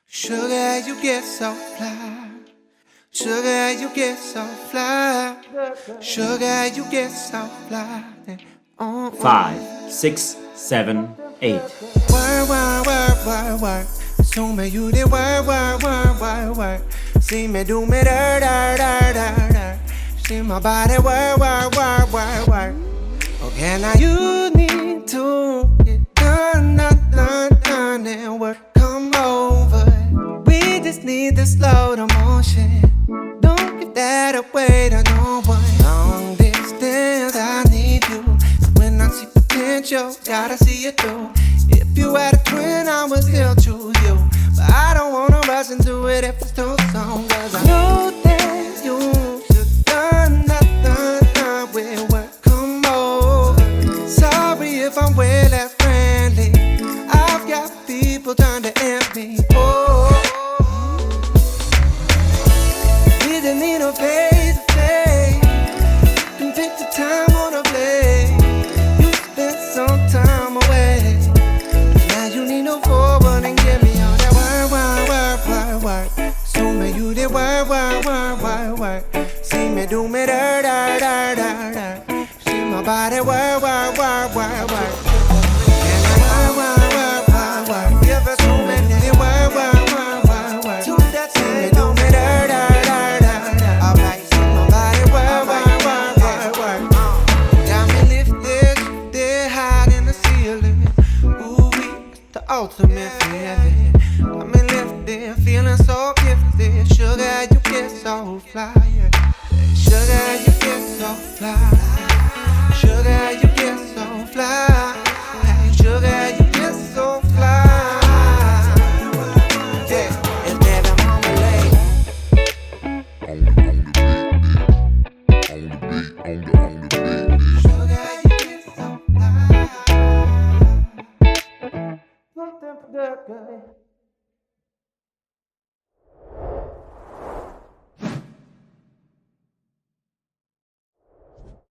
Sugar, you get so fly. Sugar, you get so fly. Sugar, you get so fly. Oh, 5, 6, 7, 8. Work. So me you the work. See me do me dirt. See my body work. Okay, now you need to get done and work. Come over. We just need to slow the motion. Don't give that away to no one. Long distance, I need you. So when I see potential, gotta see it through. If you had a twin, I would still choose you. But I don't wanna rush into it if it's too soon. Cause I know that you should done with work. Come over. Sorry if I'm way less friendly. I've got people trying to end me. We just need a face to face. And pick the time on a play. You spent some time away. Now you need no forward and give me all that work. So me you did work. See me do me dirt. See my body work. And I work. Give it to me, did work. To that see me do me dirt. Alright, see my body work. Got me lifted high in the ceiling. Ooh, the ultimate feeling. Got me lifted, feeling so gifted. Sugar, you get so fly. Sugar, you get so fly. Sugar, you get so fly. Sugar, you get so fly. Yeah, and baby, I'm on my way. Sugar, you get so fly. Look at that guy.